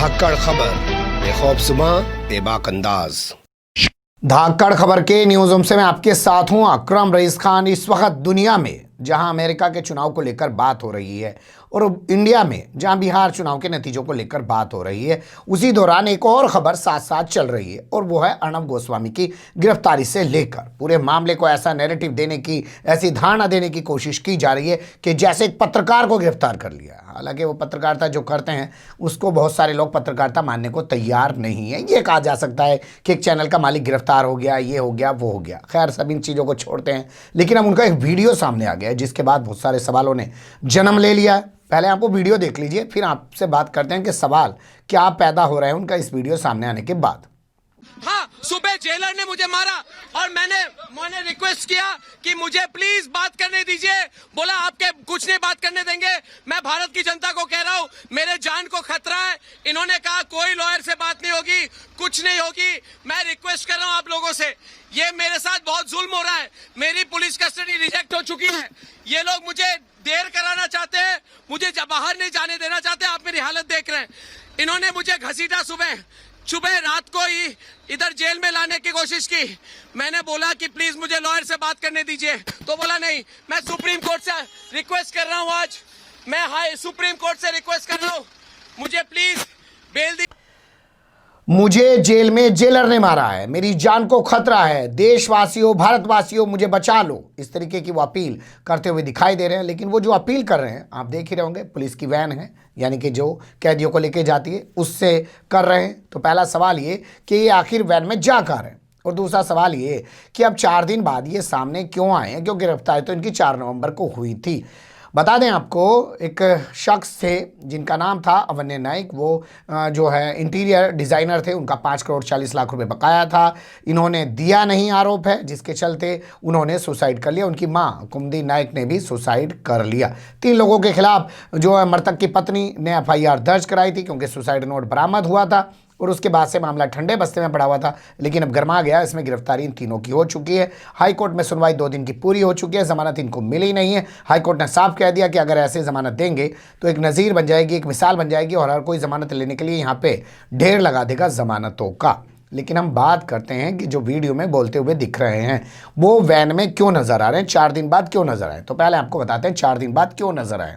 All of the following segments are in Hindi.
धाकड़ खबर बेखौफसमा बेबाक अंदाज। धाकड़ खबर के न्यूज रूम से मैं आपके साथ हूं अकरम रईस खान। इस वक्त दुनिया में जहां अमेरिका के चुनाव को लेकर बात हो रही है और इंडिया में जहां बिहार चुनाव के नतीजों को लेकर बात हो रही है, उसी दौरान एक और खबर साथ साथ चल रही है और वो है अर्णब गोस्वामी की गिरफ्तारी से लेकर पूरे मामले को ऐसा नैरेटिव देने की, ऐसी धारणा देने की कोशिश की जा रही है कि जैसे एक पत्रकार को गिरफ्तार कर लिया। हालांकि वो पत्रकारिता जो करते हैं उसको बहुत सारे लोग पत्रकारिता मानने को तैयार नहीं है। ये कहा जा सकता है कि एक चैनल का मालिक गिरफ्तार हो गया, ये हो गया, वो हो गया। खैर, सब इन चीज़ों को छोड़ते हैं, लेकिन अब उनका एक वीडियो सामने आ गया है जिसके बाद बहुत सारे सवालों ने जन्म ले लिया है। पहले आप वो वीडियो देख लीजिए, फिर आपसे बात करते हैं कि सवाल क्या पैदा हो रहे हैं उनका इस वीडियो सामने आने के बाद। हाँ, सुबह जेलर ने मुझे मारा और मैंने रिक्वेस्ट किया कि मुझे प्लीज बात करने दीजिए। बोला आपके कुछ नहीं बात करने देंगे। मैं भारत की जनता को कह रहा हूँ मेरे जान को खतरा है। इन्होंने कहा कोई लॉयर से बात नहीं होगी, कुछ नहीं होगी। मैं रिक्वेस्ट कर रहा हूँ आप लोगों से, ये मेरे साथ बहुत जुल्म हो रहा है। मेरी पुलिस कस्टडी रिजेक्ट हो चुकी है। ये लोग मुझे देर कराना चाहते हैं, मुझे बाहर नहीं जाने देना चाहते। आप मेरी हालत देख रहे हैं। इन्होंने मुझे घसीटा, सुबह रात को ही इधर जेल में लाने की कोशिश की। मैंने बोला कि प्लीज मुझे लॉयर से बात करने दीजिए, तो बोला नहीं। मैं सुप्रीम कोर्ट से रिक्वेस्ट कर रहा हूँ, आज मैं सुप्रीम कोर्ट से रिक्वेस्ट कर रहा हूँ, मुझे प्लीज बेल दी। मुझे जेल में जेलर ने मारा है, मेरी जान को खतरा है, देशवासियों, भारतवासियों मुझे बचा लो। इस तरीके की वो अपील करते हुए दिखाई दे रहे हैं। लेकिन वो जो अपील कर रहे हैं आप देख ही रहे होंगे, पुलिस की वैन है, यानी कि जो कैदियों को लेके जाती है उससे कर रहे हैं। तो पहला सवाल ये कि ये आखिर वैन में जा कहाँ रहे हैं, और दूसरा सवाल ये कि अब 4 दिन बाद ये सामने क्यों आए हैं, क्योंकि गिरफ्तारी तो इनकी 4 नवंबर को हुई थी। बता दें आपको, एक शख्स थे जिनका नाम था अवन्य नाइक। वो जो है इंटीरियर डिज़ाइनर थे। उनका 5 करोड़ 40 लाख रुपए बकाया था। इन्होंने दिया नहीं आरोप है, जिसके चलते उन्होंने सुसाइड कर लिया। उनकी मां कुमदी नाइक ने भी सुसाइड कर लिया। 3 लोगों के खिलाफ जो है मृतक की पत्नी ने FIR दर्ज कराई थी, क्योंकि सुसाइड नोट बरामद हुआ था और उसके बाद से मामला ठंडे बस्ते में पड़ा हुआ था। लेकिन अब गर्मा गया। इसमें गिरफ्तारी इन तीनों की हो चुकी है। हाई कोर्ट में सुनवाई 2 दिन की पूरी हो चुकी है। जमानत इनको मिली नहीं है। हाई कोर्ट ने साफ कह दिया कि अगर ऐसे जमानत देंगे तो एक नज़ीर बन जाएगी, एक मिसाल बन जाएगी और हर कोई जमानत लेने के लिए यहाँ पे ढेर लगा देगा जमानतों का। लेकिन हम बात करते हैं कि जो वीडियो में बोलते हुए दिख रहे हैं वो वैन में क्यों नजर आ रहे हैं, 4 दिन बाद क्यों नजर आए। तो पहले आपको बताते हैं 4 दिन बाद क्यों नजर आए।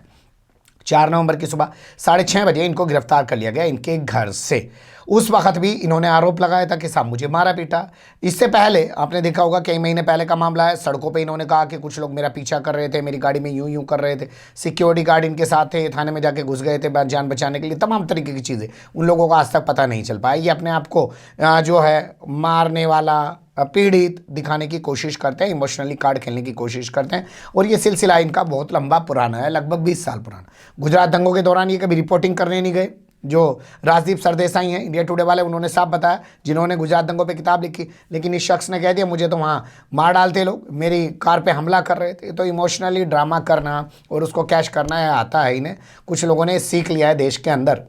4 नवंबर की सुबह 6:30 बजे इनको गिरफ्तार कर लिया गया इनके घर से। उस वक्त भी इन्होंने आरोप लगाया था कि साहब मुझे मारा पीटा। इससे पहले आपने देखा होगा, कई महीने पहले का मामला है। सड़कों पे इन्होंने कहा कि कुछ लोग मेरा पीछा कर रहे थे, मेरी गाड़ी में यूं कर रहे थे, सिक्योरिटी गार्ड इनके साथ थे, थाने में जाके घुस गए थे जान बचाने के लिए। तमाम तरीके की चीज़ें उन लोगों को आज तक पता नहीं चल पाया। ये अपने आप को जो है मारने वाला, पीड़ित दिखाने की कोशिश करते हैं, इमोशनली कार्ड खेलने की कोशिश करते हैं। और ये सिलसिला इनका बहुत लंबा पुराना है, लगभग 20 साल पुराना। गुजरात दंगों के दौरान ये कभी रिपोर्टिंग करने नहीं गए। जो राजदीप सरदेसाई हैं इंडिया टुडे वाले, उन्होंने साफ बताया, जिन्होंने गुजरात दंगों पे किताब लिखी। लेकिन इस शख्स ने कह दिया मुझे तो वहाँ मार डालते लोग, मेरी कार पे हमला कर रहे थे। तो इमोशनली ड्रामा करना और उसको कैश करना है आता है इन्हें। कुछ लोगों ने सीख लिया है देश के अंदर।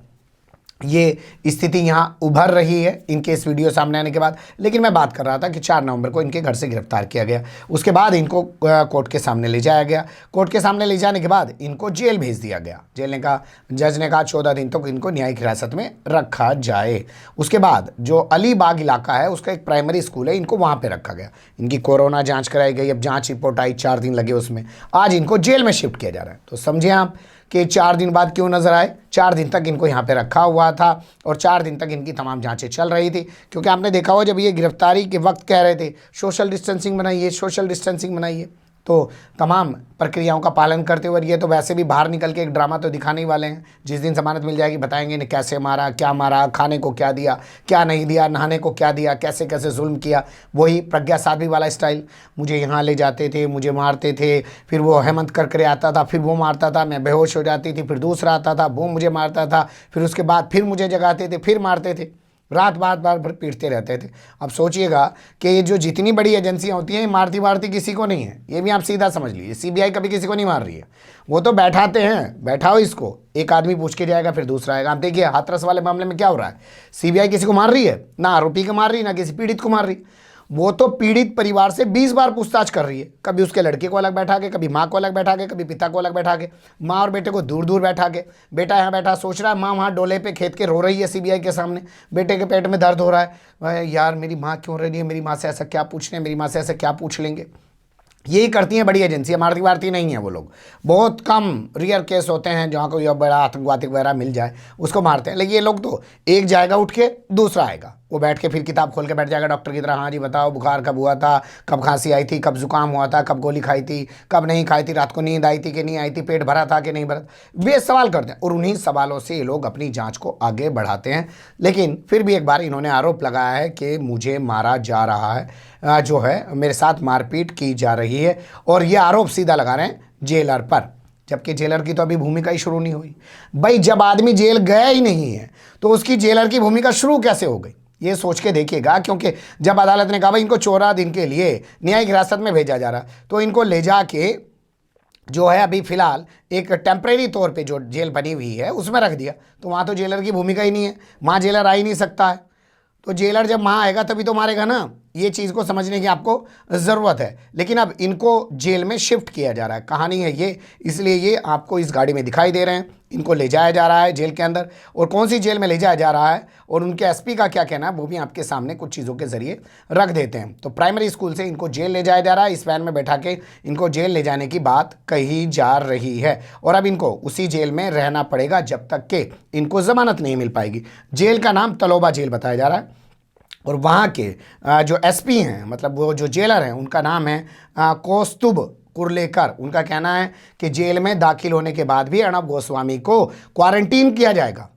ये स्थिति यहाँ उभर रही है इनके इस वीडियो सामने आने के बाद। लेकिन मैं बात कर रहा था कि 4 नवंबर को इनके घर से गिरफ्तार किया गया। उसके बाद इनको कोर्ट के सामने ले जाया गया। कोर्ट के सामने ले जाने के बाद इनको जेल भेज दिया गया। जेल ने कहा, जज ने कहा 14 दिन तक इनको न्यायिक हिरासत में रखा जाए। उसके बाद जो अलीबाग इलाका है उसका एक प्राइमरी स्कूल है, इनको वहाँ पर रखा गया। इनकी कोरोना जाँच कराई गई। अब जाँच रिपोर्ट आई, 4 दिन लगे उसमें। आज इनको जेल में शिफ्ट किया जा रहा है। तो समझिए आप कि 4 दिन बाद क्यों नजर आए। 4 दिन तक इनको यहाँ पे रखा हुआ था और 4 दिन तक इनकी तमाम जांचें चल रही थी। क्योंकि आपने देखा हो, जब ये गिरफ्तारी के वक्त कह रहे थे सोशल डिस्टेंसिंग बनाइए, सोशल डिस्टेंसिंग बनाइए, तो तमाम प्रक्रियाओं का पालन करते हुए। ये तो वैसे भी बाहर निकल के एक ड्रामा तो दिखाने ही वाले हैं। जिस दिन जमानत मिल जाएगी बताएंगे इन्हें कैसे मारा, क्या मारा, खाने को क्या दिया, क्या नहीं दिया, नहाने को क्या दिया, कैसे कैसे जुल्म किया। वही प्रज्ञा साध्वी वाला स्टाइल, मुझे यहाँ ले जाते थे, मुझे मारते थे, फिर वो हेमंत करकरे आता था, फिर वो मारता था, मैं बेहोश हो जाती थी, फिर दूसरा आता था, वो मुझे मारता था, फिर उसके बाद फिर मुझे जगाते थे, फिर मारते थे, रात बार भर पीटते रहते थे। अब सोचिएगा कि ये जो जितनी बड़ी एजेंसियां होती हैं, मारती मारती किसी को नहीं है। ये भी आप सीधा समझ लीजिए, CBI कभी किसी को नहीं मार रही है। वो तो बैठाते हैं, बैठाओ इसको, एक आदमी पूछ के जाएगा, फिर दूसरा आएगा। आप देखिए हाथरस वाले मामले में क्या हो रहा है, CBI किसी को मार रही है ना, आरोपी को मार रही है, ना किसी पीड़ित को मार रही। वो तो पीड़ित परिवार से 20 बार पूछताछ कर रही है, कभी उसके लड़के को अलग बैठा के, कभी माँ को अलग बैठा के, कभी पिता को अलग बैठा के, माँ और बेटे को दूर दूर बैठा के। बेटा यहाँ बैठा सोच रहा है, माँ वहाँ डोले पे खेत के रो रही है सीबीआई के सामने, बेटे के पेट में दर्द हो रहा है, यार मेरी माँ क्यों रही है, मेरी माँ से ऐसा क्या पूछ रहे हैं, मेरी माँ से ऐसा क्या पूछ लेंगे। यही करती हैं बड़ी एजेंसियाँ, मारती वारती नहीं है वो लोग। बहुत कम रेयर केस होते हैं जहाँ कोई बड़ा आतंकवादी वगैरह मिल जाए उसको मारते हैं, लेकिन ये लोग तो एक जाएगा उठ के दूसरा आएगा, वो बैठ के फिर किताब खोल के बैठ जाएगा डॉक्टर की तरह, हाँ जी बताओ बुखार कब हुआ था, कब खांसी आई थी, कब जुकाम हुआ था, कब गोली खाई थी, कब नहीं खाई थी, रात को नींद आई थी कि नहीं आई थी, पेट भरा था कि नहीं भरा था। वे सवाल करते हैं और उन्हीं सवालों से ये लोग अपनी जाँच को आगे बढ़ाते हैं। लेकिन फिर भी एक बार इन्होंने आरोप लगाया है कि मुझे मारा जा रहा है, जो है मेरे साथ मारपीट की जा रही है, और ये आरोप सीधा लगा रहे हैं जेलर पर, जबकि जेलर की तो अभी भूमिका ही शुरू नहीं हुई। भाई जब आदमी जेल गया ही नहीं है तो उसकी जेलर की भूमिका शुरू कैसे हो गई, ये सोच के देखिएगा। क्योंकि जब अदालत ने कहा भाई इनको 14 दिन के लिए न्यायिक हिरासत में भेजा जा रहा, तो इनको ले जाके जो है अभी फिलहाल एक टेम्परेरी तौर पे जो जेल बनी हुई है उसमें रख दिया, तो वहाँ तो जेलर की भूमिका ही नहीं है, वहाँ जेलर आ ही नहीं सकता है। तो जेलर जब वहाँ आएगा तभी तो मारेगा ना, ये चीज़ को समझने की आपको ज़रूरत है। लेकिन अब इनको जेल में शिफ्ट किया जा रहा है, कहानी है ये, इसलिए ये आपको इस गाड़ी में दिखाई दे रहे हैं। इनको ले जाया जा रहा है जेल के अंदर, और कौन सी जेल में ले जाया जा रहा है और उनके एसपी का क्या कहना है वो भी आपके सामने कुछ चीज़ों के ज़रिए रख देते हैं। तो प्राइमरी स्कूल से इनको जेल ले जाया जा रहा है, इस वैन में बैठा के इनको जेल ले जाने की बात कही जा रही है, और अब इनको उसी जेल में रहना पड़ेगा जब तक कि इनको ज़मानत नहीं मिल पाएगी। जेल का नाम तलोबा जेल बताया जा रहा है, और वहाँ के जो एसपी हैं, मतलब वो जो जेलर हैं, उनका नाम है कौस्तुभ कुर्लेकर। उनका कहना है कि जेल में दाखिल होने के बाद भी अर्णब गोस्वामी को क्वारंटीन किया जाएगा,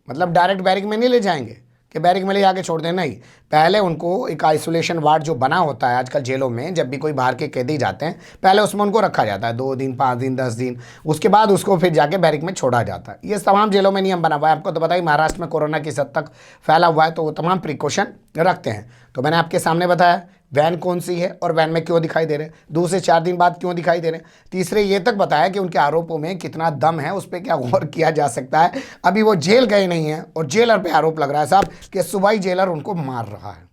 मतलब डायरेक्ट बैरिक में नहीं ले जाएंगे कि बैरिक में ले जाके छोड़ देना ही, पहले उनको एक आइसोलेशन वार्ड जो बना होता है आजकल जेलों में, जब भी कोई बाहर के कैदी जाते हैं पहले उसमें उनको रखा जाता है 2 दिन 5 दिन 10 दिन, उसके बाद उसको फिर जाके बैरिक में छोड़ा जाता है। ये तमाम जेलों में नियम बना हुआ है। आपको तो पता ही महाराष्ट्र में कोरोना किस हद तक फैला हुआ है, तो वो तमाम प्रिकॉशन रखते हैं। तो मैंने आपके सामने बताया वैन कौन सी है और वैन में क्यों दिखाई दे रहे हैं, 2 से 4 दिन बाद क्यों दिखाई दे रहे हैं, तीसरे ये तक बताया कि उनके आरोपों में कितना दम है, उस पर क्या गौर किया जा सकता है। अभी वो जेल गए नहीं हैं और जेलर पे आरोप लग रहा है साहब कि सुबाई जेलर उनको मार रहा है।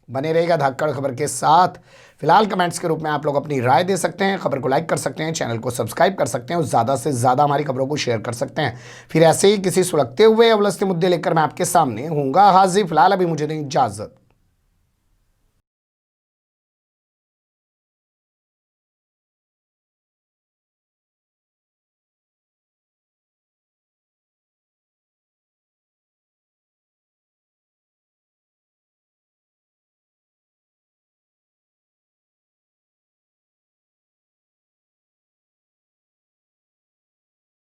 बने रहेगा धाकड़ खबर के साथ। फिलहाल कमेंट्स के रूप में आप लोग अपनी राय दे सकते हैं, खबर को लाइक कर सकते हैं, चैनल को सब्सक्राइब कर सकते हैं और ज़्यादा से ज़्यादा हमारी खबरों को शेयर कर सकते हैं। फिर ऐसे ही किसी सुलगते हुए अवलस्ते मुद्दे लेकर मैं आपके सामने हूँगा हाजिर। फिलहाल अभी मुझे दें इजाज़त।